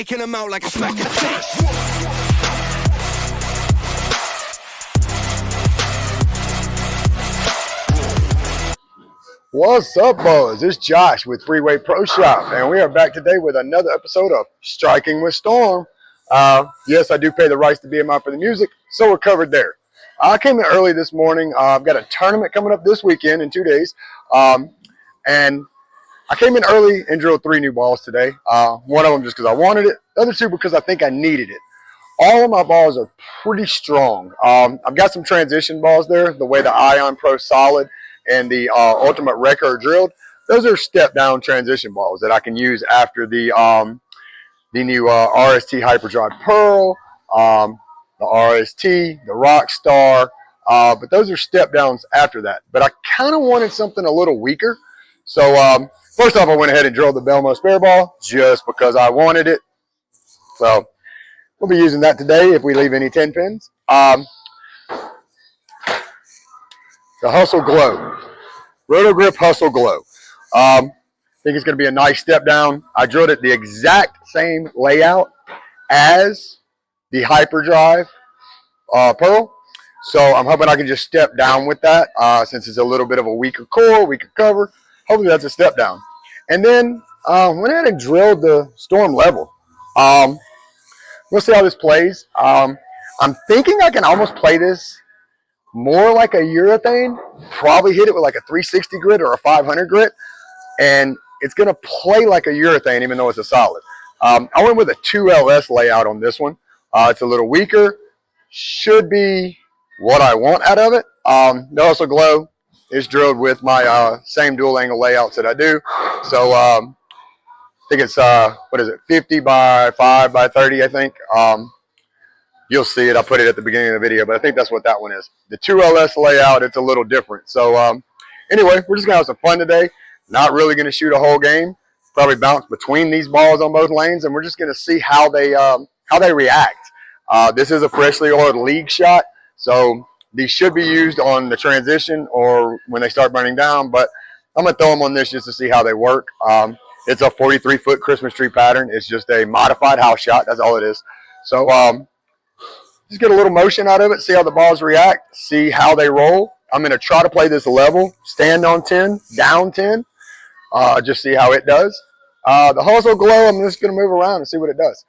taking them out like a smack of fish. What's up, boys? It's Josh with Freeway Pro Shop, and we are back today with another episode of Striking with Storm. Yes, I do pay the rights to BMI for the music, so we're covered there. I came in early this morning. I've got a tournament coming up this weekend in 2 days, and I came in early and drilled 3 new balls today. One of them just because I wanted it, the other 2 because I think I needed it. All of my balls are pretty strong. I've got some transition balls there, the way the Ion Pro Solid and the Ultimate Wrecker are drilled. Those are step-down transition balls that I can use after the new RST Hyperdrive Pearl, the RST, the Rockstar, but those are step-downs after that. But I kind of wanted something a little weaker. So first off, I went ahead and drilled the BELMO spare ball just because I wanted it. So we'll be using that today if we leave any 10 pins. The Hustle Glow, Roto Grip Hustle Glow. I think it's going to be a nice step down. I drilled it the exact same layout as the Hyperdrive Pearl. So I'm hoping I can just step down with that since it's a little bit of a weaker core, weaker cover. Hopefully that's a step down. And then went ahead and drilled the Storm Level. We'll see how this plays. I'm thinking I can almost play this more like a urethane, probably hit it with like a 360 grit or a 500 grit, and it's going to play like a urethane even though it's a solid. I went with a 2LS layout on this one. It's a little weaker, should be what I want out of it. The Hustle Glow is drilled with my same dual angle layouts that I do. So I think it's, 50 by 5 by 30, I think. You'll see it. I put it at the beginning of the video, but I think that's what that one is. The 2LS layout, it's a little different. So anyway, we're just going to have some fun today. Not really going to shoot a whole game. Probably bounce between these balls on both lanes, and we're just going to see how they react. This is a freshly oiled league shot, so these should be used on the transition or when they start burning down, but I'm going to throw them on this just to see how they work. It's a 43-foot Christmas tree pattern. It's just a modified house shot. That's all it is. So just get a little motion out of it, see how the balls react, see how they roll. I'm going to try to play this level, stand on 10, down 10, just see how it does. The Hustle Glow, I'm just going to move around and see what it does.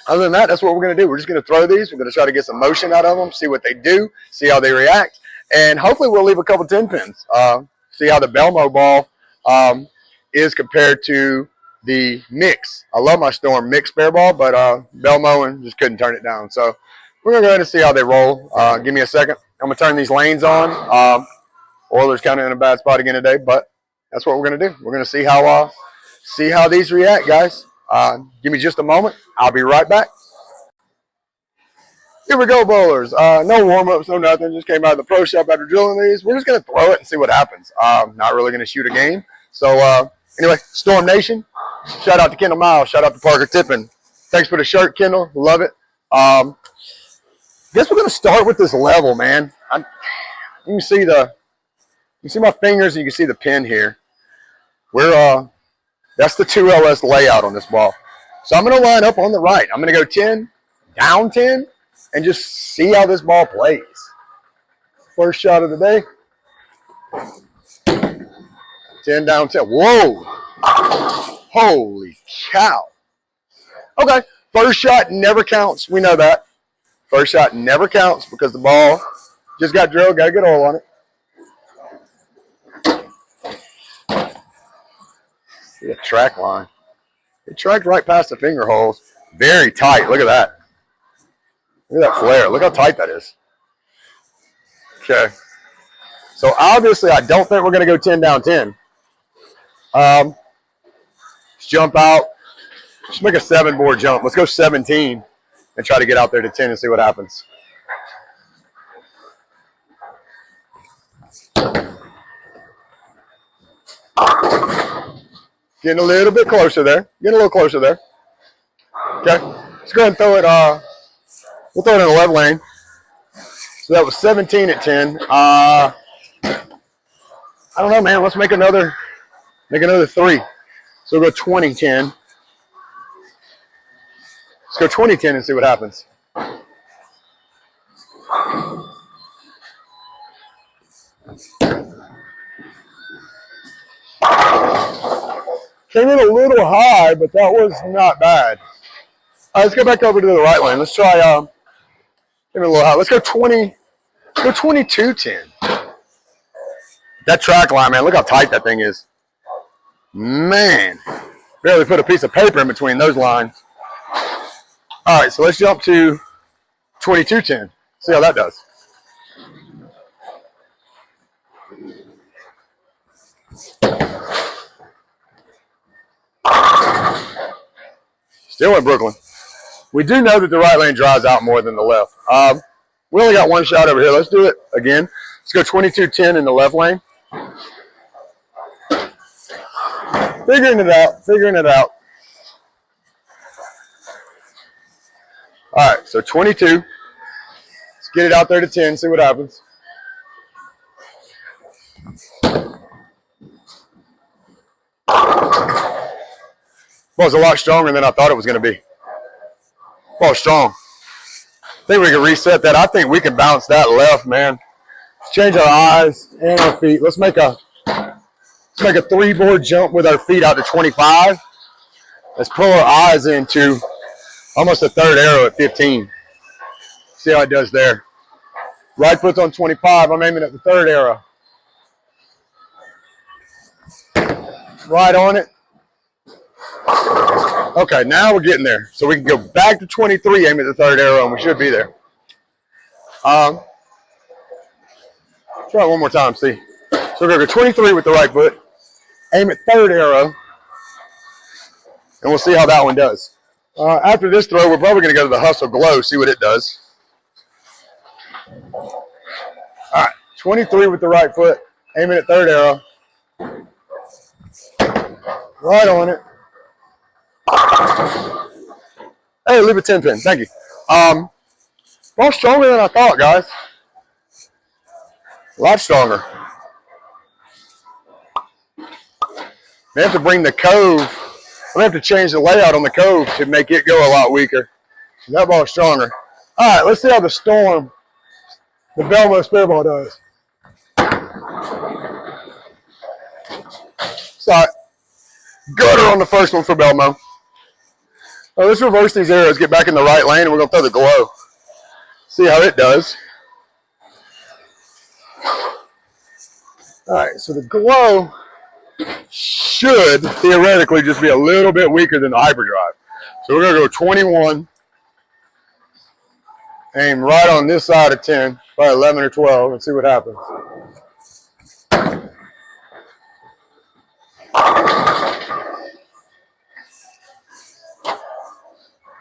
Other than that, that's what we're going to do. We're just going to throw these. We're going to try to get some motion out of them, see what they do, see how they react, and hopefully we'll leave a couple 10 pins. See how the BELMO ball is compared to the mix. I love my Storm mix spare ball, but BELMO and just couldn't turn it down. So we're going to go ahead and see how they roll. Give me a second. I'm going to turn these lanes on. Oiler's kind of in a bad spot again today, but that's what we're going to do. We're going to see how these react, guys. Give me just a moment. I'll be right back. Here we go, bowlers. No warm-ups, no nothing. Just came out of the pro shop after drilling these. We're just going to throw it and see what happens. Not really going to shoot a game. So anyway, Storm Nation, shout out to Kendall Miles. Shout out to Parker Tippin. Thanks for the shirt, Kendall. Love it. Guess we're going to start with this level, man. You can see my fingers and you can see the pin here. That's the 2LS layout on this ball. So I'm going to line up on the right. I'm going to go 10, down 10, and just see how this ball plays. First shot of the day. 10, down 10. Whoa. Holy cow. Okay. First shot never counts. We know that. First shot never counts because the ball just got drilled. Got to get oil on it. See the track line. It tracked right past the finger holes. Very tight. Look at that. Look at that flare. Look how tight that is. Okay. So obviously I don't think we're going to go 10 down 10. Let's jump out. Let's make a 7-board jump. Let's go 17 and try to get out there to 10 and see what happens. Getting a little bit closer there. Getting a little closer there. Okay. Let's go ahead and throw it. We'll throw it in the left lane. So that was 17 at 10. I don't know, man. Let's make another 3. So we'll go 20, 10. Let's go 20-10 and see what happens. Came in a little high, but that was not bad. All right, let's go back over to the right lane. Let's try, give it a little high. Let's go 22-10. That track line, man, look how tight that thing is. Man, barely put a piece of paper in between those lines. All right, so let's jump to 22-10. See how that does. Still in Brooklyn. We do know that the right lane dries out more than the left. We only got one shot over here. Let's do it again. Let's go 22-10 in the left lane. Figuring it out, figuring it out. All right, so 22. Let's get it out there to 10, see what happens. Ball's a lot stronger than I thought it was going to be. Ball's strong. I think we can reset that. I think we can bounce that left, man. Let's change our eyes and our feet. Let's make a three-board jump with our feet out to 25. Let's pull our eyes into almost a third arrow at 15. See how it does there. Right foot's on 25. I'm aiming at the third arrow. Right on it. Okay, now we're getting there. So we can go back to 23, aim at the third arrow, and we should be there. Try it one more time, see. So we're going to go 23 with the right foot, aim at third arrow, and we'll see how that one does. After this throw, we're probably going to go to the Hustle Glow, see what it does. All right, 23 with the right foot, aiming at third arrow. Right on it. Hey, leave a 10 pin. Thank you. Well, stronger than I thought, guys. A lot stronger. They have to bring the cove. We have to change the layout on the cove to make it go a lot weaker. That ball is stronger. All right, let's see how the Storm, the BELMO spare ball does. Sorry. Gutter on the first one for BELMO. Let's reverse these arrows, get back in the right lane, and we're going to throw the Glow. See how it does. All right, so the Glow should theoretically just be a little bit weaker than the hyperdrive. So we're going to go 21. Aim right on this side of 10, probably 11 or 12, and see what happens.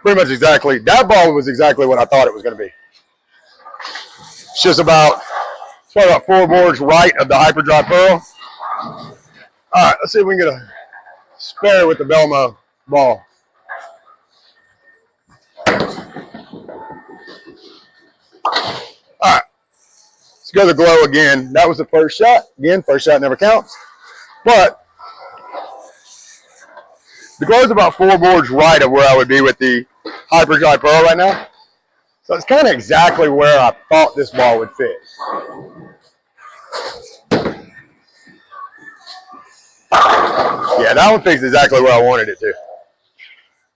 Pretty much exactly. That ball was exactly what I thought it was going to be. It's just about, it's probably about 4 boards right of the hyperdrive pearl. All right, let's see if we can get a spare with the BELMO ball. All right, let's go to the Glow again. That was the first shot. Again, first shot never counts. But the Glow is about 4 boards right of where I would be with the hyperdrive pearl right now. So it's kind of exactly where I thought this ball would fit. Yeah, that one fits exactly where I wanted it to.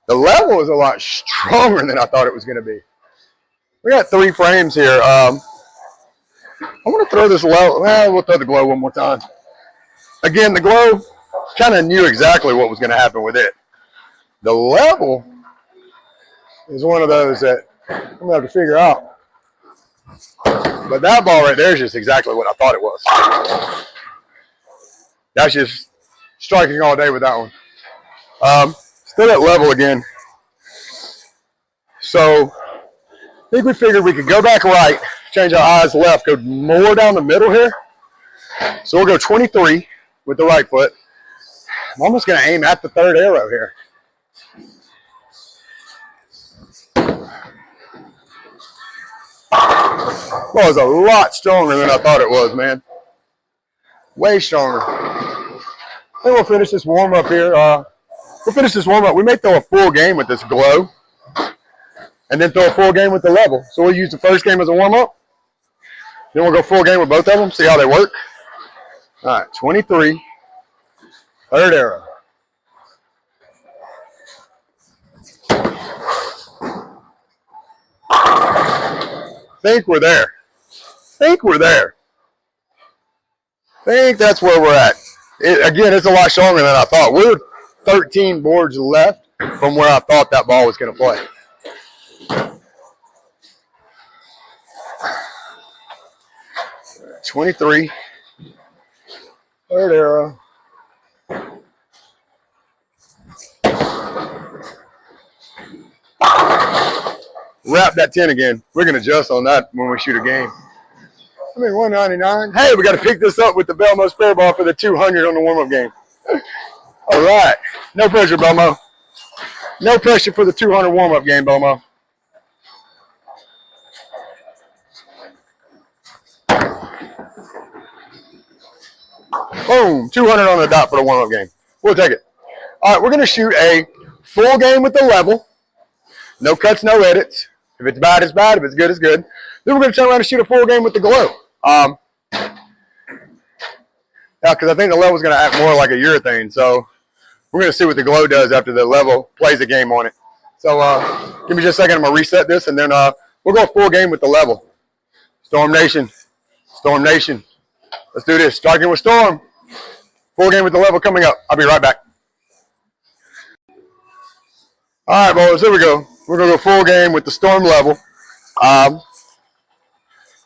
The level is a lot stronger than I thought it was going to be. We got 3 frames here. I want to throw this low. Well, we'll throw the Glow one more time. Again, the Glow kind of knew exactly what was going to happen with it. The level is one of those that I'm going to have to figure out. But that ball right there is just exactly what I thought it was. That's just striking all day with that one. Still at level again. So I think we figured we could go back right, change our eyes left, go more down the middle here. So we'll go 23 with the right foot. I'm almost going to aim at the third arrow here. Well, it's a lot stronger than I thought it was, man. Way stronger. I think we'll finish this warm-up here. We'll finish this warm-up. We may throw a full game with this Glow. and then throw a full game with the level. So we'll use the first game as a warm-up. Then we'll go full game with both of them, see how they work. All right, 23, third arrow. Think we're there. Think we're there. Think that's where we're at. Again, it's a lot stronger than I thought. We're 13 boards left from where I thought that ball was going to play. "23, third arrow. Wrap that 10 again. We're going to adjust on that when we shoot a game. I mean, 199. Hey, we got to pick this up with the BELMO spare ball for the 200 on the warm-up game. All right. No pressure, BELMO. No pressure for the 200 warm-up game, BELMO. Boom. 200 on the dot for the warm-up game. We'll take it. All right, we're going to shoot a full game with the level. No cuts, no edits. If it's bad, it's bad. If it's good, it's good. Then we're going to turn around and shoot a full game with the glow. Yeah, because I think the level is going to act more like a urethane. So we're going to see what the glow does after the level plays a game on it. So give me just a second. I'm going to reset this, and then we'll go full game with the level. Storm Nation. Storm Nation. Let's do this. Striking with Storm. Full game with the level coming up. I'll be right back. All right, boys. Here we go. We're going to go full game with the Storm level.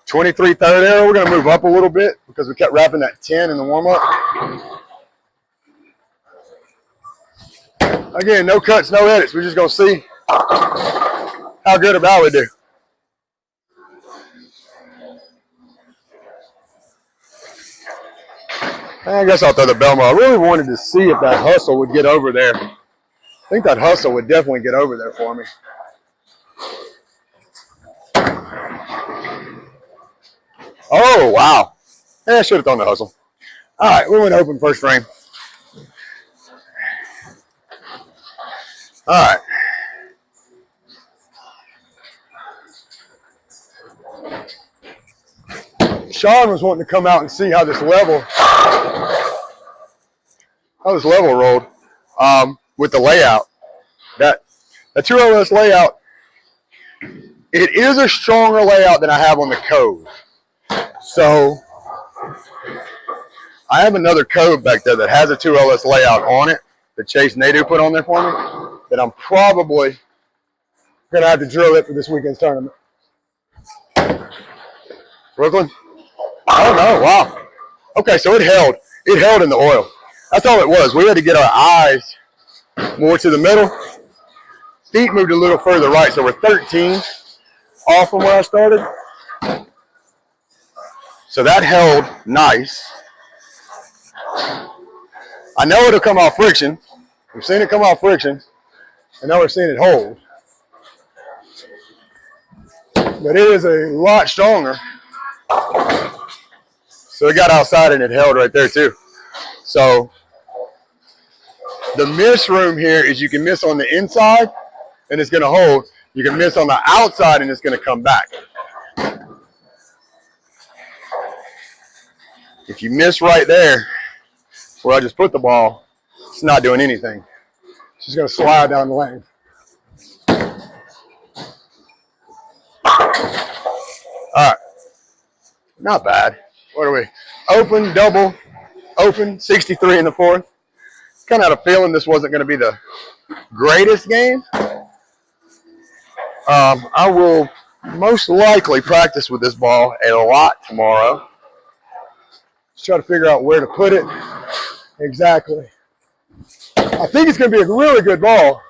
23 third arrow. We're going to move up a little bit because we kept wrapping that 10 in the warm-up. Again, no cuts, no edits. We're just going to see how good or bad we do. I guess I'll throw the BELMO. I really wanted to see if that hustle would get over there. I think that hustle would definitely get over there for me. Oh, wow. Yeah, I should have thrown the hustle. All right, we went open first frame. All right. Sean was wanting to come out and see how this level rolled with the layout. That 2LS layout, it is a stronger layout than I have on the Cove. So I have another Cove back there that has a 2LS layout on it that Chase Nadeau put on there for me that I'm probably going to have to drill it for this weekend's tournament. Brooklyn? Oh, no, wow. Okay, so it held in the oil. That's all it was. We had to get our eyes more to the middle. Feet moved a little further right, so we're 13 off from where I started. So that held nice. I know it'll come off friction. We've seen it come off friction, and now we're seeing it hold. But it is a lot stronger. So it got outside and it held right there too. So the miss room here is you can miss on the inside and it's going to hold. You can miss on the outside and it's going to come back. If you miss right there where I just put the ball, it's not doing anything. It's just going to slide down the lane. All right. Not bad. What are we? Open, double, open, 63 in the fourth. Kind of had a feeling this wasn't going to be the greatest game. I will most likely practice with this ball a lot tomorrow. Just try to figure out where to put it exactly. I think it's going to be a really good ball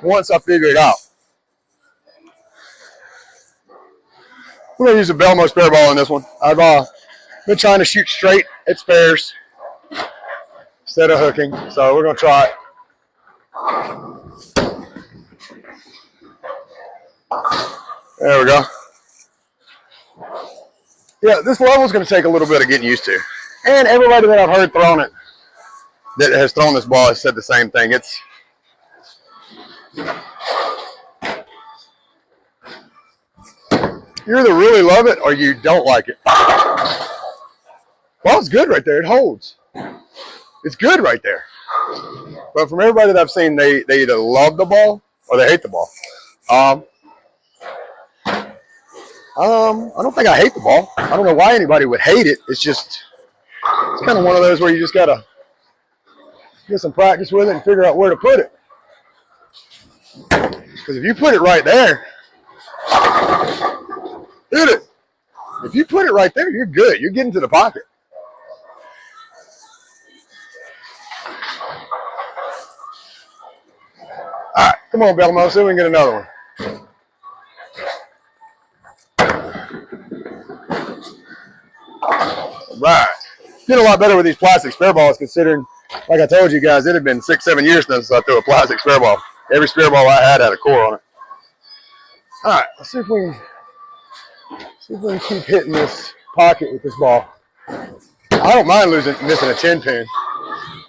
once I figure it out. We're going to use a BELMO spare ball in this one. I've been trying to shoot straight at spares instead of hooking, so we're going to try it. There we go. Yeah, this level is going to take a little bit of getting used to. And everybody that I've heard thrown it, that has thrown this ball, has said the same thing. You either really love it or you don't like it. Ball's good right there. It holds. It's good right there. But from everybody that I've seen, they either love the ball or they hate the ball. I don't think I hate the ball. I don't know why anybody would hate it. It's kind of one of those where you just gotta get some practice with it and figure out where to put it. Because if you put it right there, hit it. If you put it right there, you're good. You're getting to the pocket. All right, come on, Belmo. See if we can get another one. All right. Getting a lot better with these plastic spare balls, considering, like I told you guys, it had been 6-7 years since I threw a plastic spare ball. Every spare ball I had a core on it. All right, let's see if we can keep hitting this pocket with this ball. I don't mind missing a 10 pin.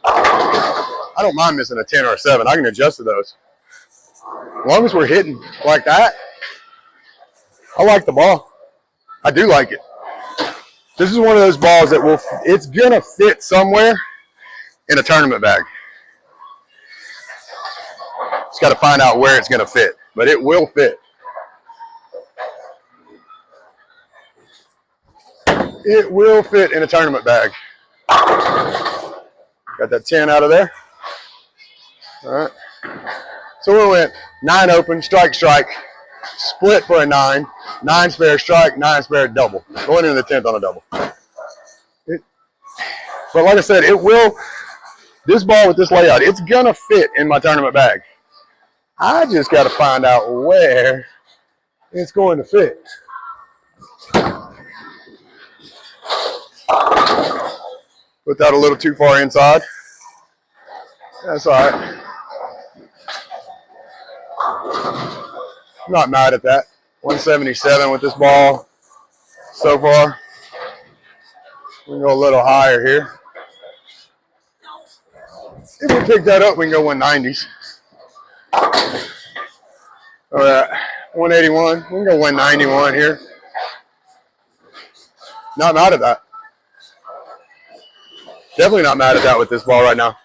I don't mind missing a 10 or a 7. I can adjust to those. As long as we're hitting like that, I like the ball. I do like it. This is one of those balls that it's gonna fit somewhere in a tournament bag. Just got to find out where it's gonna fit, but it will fit. It will fit in a tournament bag. Got that 10 out of there. All right. So we went 9 open, strike, split for a 9, 9 spare strike, 9 spare double. Going into the 10th on a double. But like I said, this ball with this layout, it's going to fit in my tournament bag. I just got to find out where it's going to fit. Put that a little too far inside. That's all right. I'm not mad at that. 177 with this ball so far. We can go a little higher here. If we pick that up, we can go 190s. All right, 181. We can go 191 here. Not mad at that. Definitely not mad at that with this ball right now.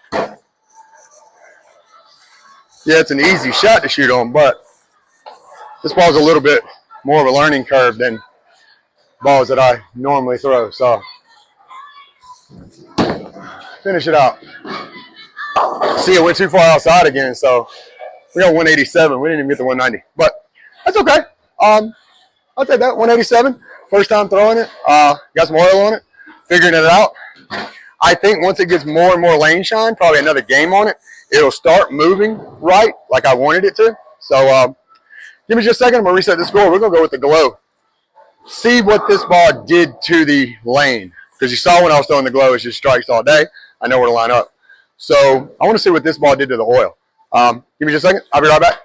Yeah, it's an easy shot to shoot on, but this ball's a little bit more of a learning curve than balls that I normally throw. So, finish it out. See, it went too far outside again, so we got 187. We didn't even get the 190, but that's okay. I'll take that, 187. First time throwing it. Got some oil on it, figuring it out. I think once it gets more and more lane shine, probably another game on it, it'll start moving right like I wanted it to. So give me just a second. I'm going to reset the score. We're going to go with the glow. See what this ball did to the lane. Because you saw when I was throwing the glow, it's just strikes all day. I know where to line up. So I want to see what this ball did to the oil. Give me just a second. I'll be right back.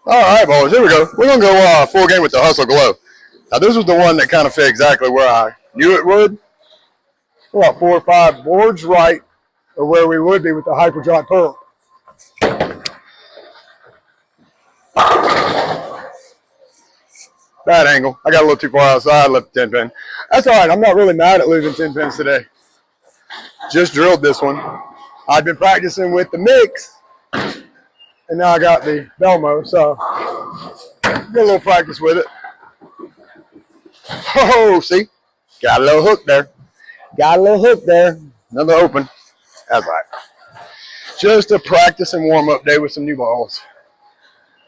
All right, boys. Here we go. We're going to go full game with the Hustle Glow. Now, this was the one that kind of fit exactly where I knew it would. We're about 4 or 5 boards right of where we would be with the Hyperdrop Pearl. Bad angle. I got a little too far outside, left the 10 pin. That's all right. I'm not really mad at losing 10 pins today. Just drilled this one. I'd been practicing with the mix, and now I got the BELMO, so get a little practice with it. Oh, see? Got a little hook there. Got a little hook there. Another open. That's right. Just a practice and warm-up day with some new balls.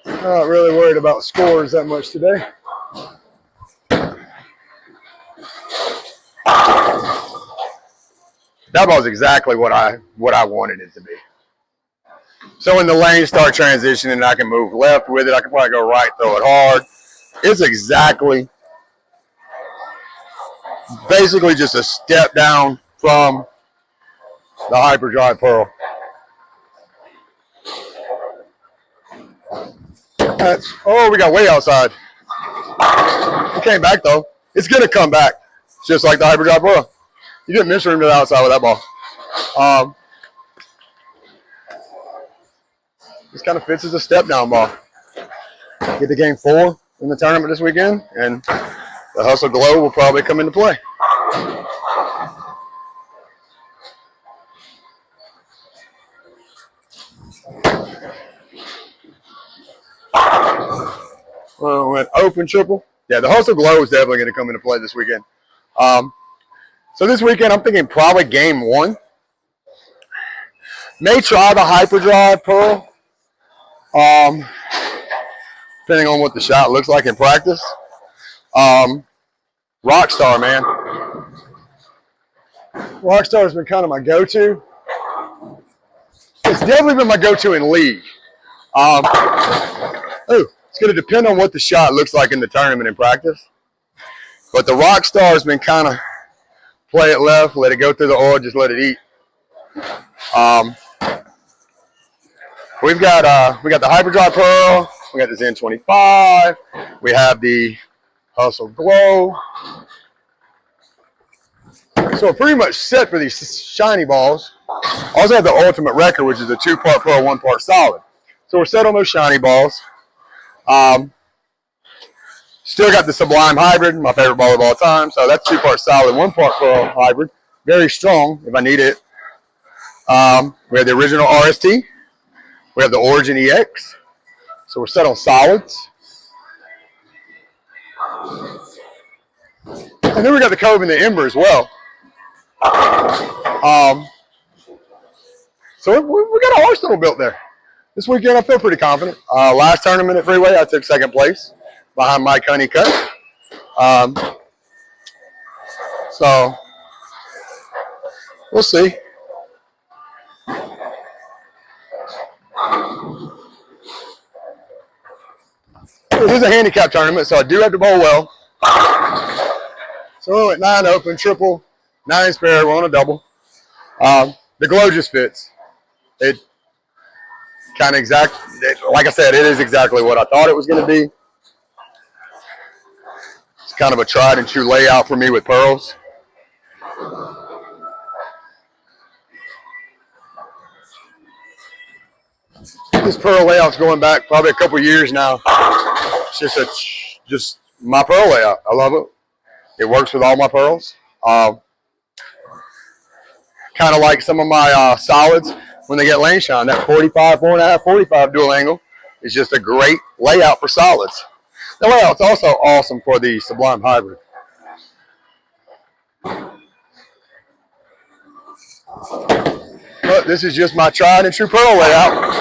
Not really worried about scores that much today. That ball's exactly what I wanted it to be. So when the lanes start transitioning, I can move left with it. I can probably go right, throw it hard. It's exactly, basically just a step down from the Hyperdrive Pearl. Oh, we got way outside. It came back though. It's gonna come back, just like the Hyperdrive Pearl. You didn't miss room to the outside with that ball. This kind of fits as a step down ball. get to game 4 in the tournament this weekend, and the Hustle Glow will probably come into play. Went open triple. Yeah, the Hustle Glow is definitely going to come into play this weekend. So this weekend, I'm thinking probably game 1. May try the hyperdrive pearl, depending on what the shot looks like in practice. Rockstar, man. Rockstar has been kind of my go-to. It's definitely been my go-to in league. It's going to depend on what the shot looks like in the tournament in practice. But the Rockstar has been kind of play it left, let it go through the oil, just let it eat. We got the Hyperdrive Pearl. We got the Zen 25. We have the Hustle Glow. So we're pretty much set for these shiny balls. I also have the Ultimate Record, which is a 2-part pearl, 1-part solid. So we're set on those shiny balls. Still got the Sublime Hybrid, my favorite ball of all time. So that's 2-part solid, 1-part pearl hybrid. Very strong if I need it. We have the original RST. We have the Origin EX. So we're set on solids. And then we got the Cove and the Ember as well. So we got an arsenal built there. This weekend I feel pretty confident. Last tournament at Freeway I took 2nd place behind Mike Honeycutt. So we'll see. It is a handicap tournament, so I do have to bowl well. So we're at 9 open, triple, 9 spare, we're on a double. The glow just fits. It kind of like I said, it is exactly what I thought it was going to be. It's kind of a tried and true layout for me with pearls. This pearl layout's going back probably a couple years now. It's just my pearl layout. I love it. It works with all my pearls. Kind of like some of my solids when they get lane shine. That 45, 4.5, 45 dual angle is just a great layout for solids. The layout's also awesome for the Sublime Hybrid. But this is just my tried and true pearl layout.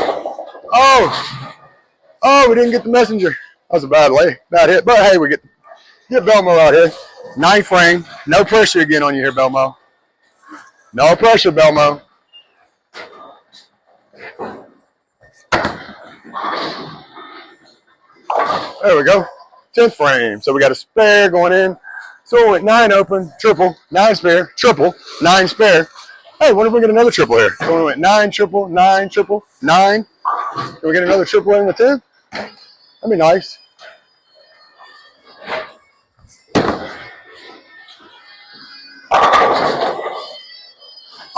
Oh, we didn't get the messenger. That was a bad hit. But hey, we get Belmo out here. 9 frame. No pressure again on you here, Belmo. No pressure, Belmo. There we go. 10th frame. So we got a spare going in. So we went 9 open, triple, 9 spare, triple, 9 spare. Hey, what if we get another triple here? So we went 9 triple, 9 triple, 9. Can we get another triple in the 10? That'd be nice.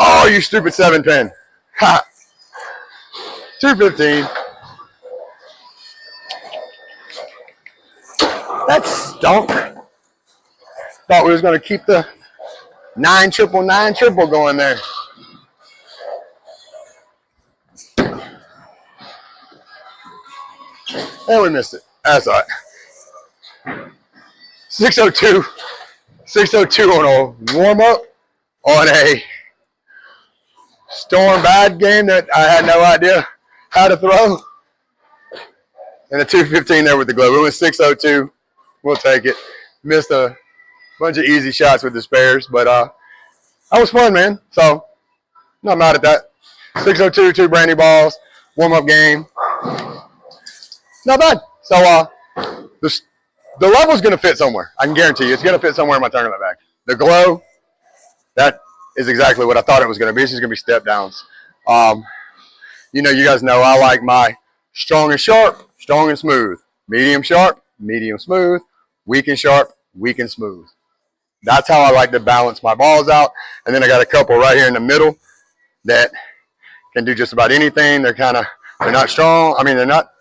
Oh, you stupid 7-pin. Ha! 215. That stunk. Thought we was going to keep the 9 triple, 9 triple going there. And we missed it. That's all right. 602. 602 on a warm-up on a storm bad game that I had no idea how to throw. And a 215 there with the glove. We went 602. We'll take it. Missed a bunch of easy shots with the spares, but that was fun, man. So, not mad at that. 602, 2 brandy balls, warm-up game. Not bad. So, the level's going to fit somewhere. I can guarantee you. It's going to fit somewhere in my tournament bag. The glow, that is exactly what I thought it was going to be. This is going to be step downs. You know, you guys know I like my strong and sharp, strong and smooth. Medium sharp, medium smooth. Weak and sharp, weak and smooth. That's how I like to balance my balls out. And then I got a couple right here in the middle that can do just about anything. They're not strong. I mean, they're not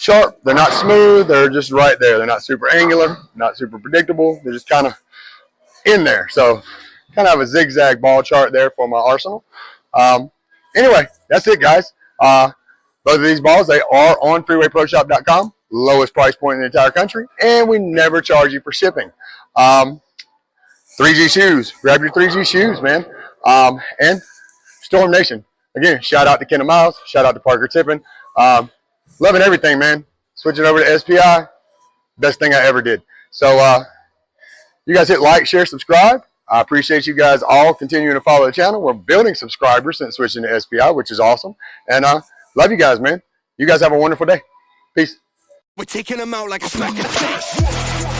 sharp. They're not smooth. They're just right there. They're not super angular, not super predictable. They're just kind of in there. So kind of have a zigzag ball chart there for my arsenal. Anyway, that's it, guys. Both of these balls, they are on freewayproshop.com. Lowest price point in the entire country. And we never charge you for shipping. 3G shoes. Grab your 3G shoes, man. And Storm Nation. Again, shout out to Ken Miles. Shout out to Parker Tippin. Loving everything, man. Switching over to SPI. Best thing I ever did. So you guys hit like, share, subscribe. I appreciate you guys all continuing to follow the channel. We're building subscribers since switching to SPI, which is awesome. And love you guys, man. You guys have a wonderful day. Peace. We're taking them out like a smack of trash.